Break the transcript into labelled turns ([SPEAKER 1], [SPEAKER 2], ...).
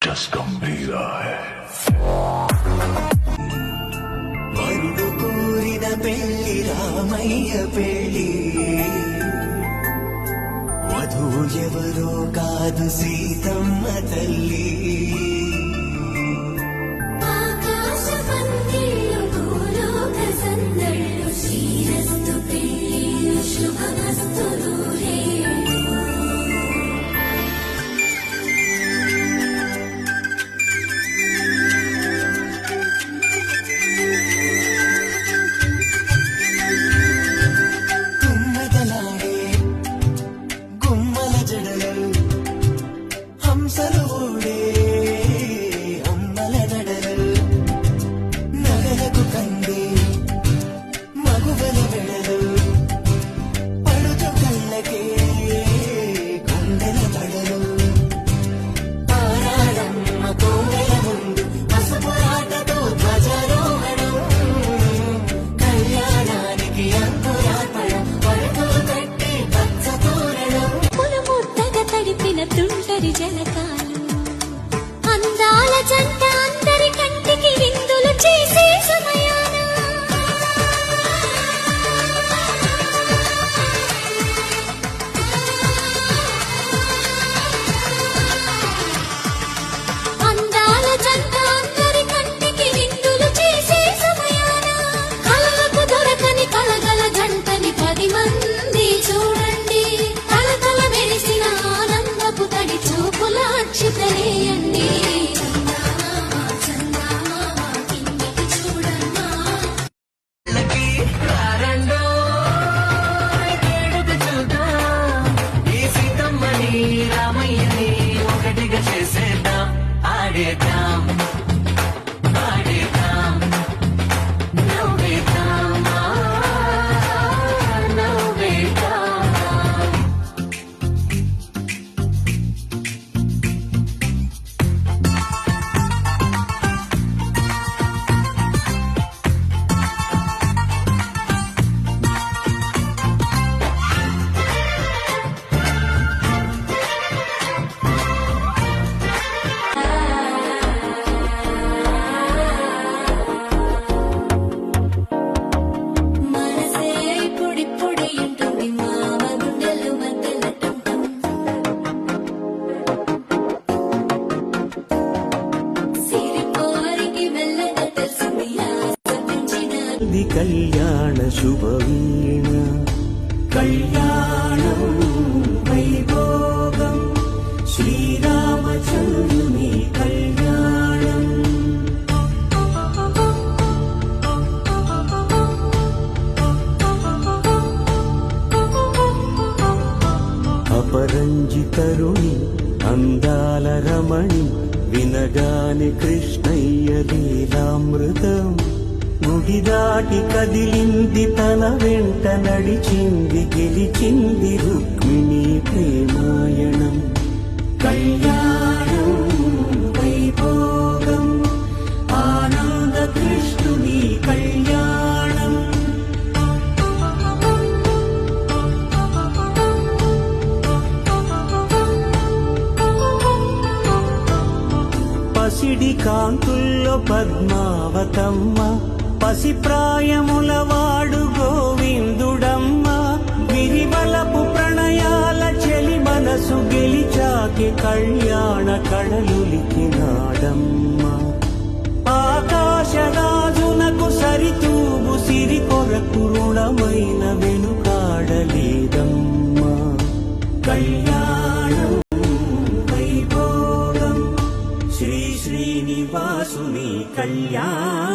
[SPEAKER 1] just गंभीरा है
[SPEAKER 2] వరుడు కోరిన పెళ్లి రామయ్య పెళ్లి వధువు ఎవరో కాదు సీతమ్మ తల్లి
[SPEAKER 3] తుంటరి జలకాలు అందాల జంట అందరి కంటికి విందులు చేసే సమయాన అందాల జంట అందరి కంటికి విందులు చేసే సమయాన కళ్ళకు దొరకని కలగల జంటని 10 మంది చూడండి కలకల మెరిసిన ఆనందపు తడి చూపుల అక్షితలేయండి
[SPEAKER 2] రామయ్యని ఒకటిగా చేసేద్దాం ఆడేద్దాం ఆడేద్దాం నవ్వేద్దాం నవ్వేద్దాం కళ్యాణ శుభవీణ కళ్యాణం వైభోగం శ్రీరామచంద్రుని కళ్యాణం అపరంజితరుణి అందాల రమణి వినగాని కృష్ణయ్య లీలామృతం గుడి దాటి కదిలింది తన వెంట నడిచింది గెలిచింది రుక్మిణి ప్రేమాయణం కళ్యాణం వైభోగం ఆనంద కృష్ణుని కళ్యాణం పసిడి కాంతుల్లో పద్మావతమ్మ పసిప్రాయముల వాడు గోవిందుడమ్మ విరివలపు ప్రణయాల చెలి మనసు గెలిచాకి కళ్యాణ కళలులికినాడమ్మ ఆకాశరాజునకు సరితూగు సిరి కొరకు రుణమైన వెనుకాడలేదమ్మ కళ్యాణం వైభోగం శ్రీ శ్రీనివాసుని కళ్యాణం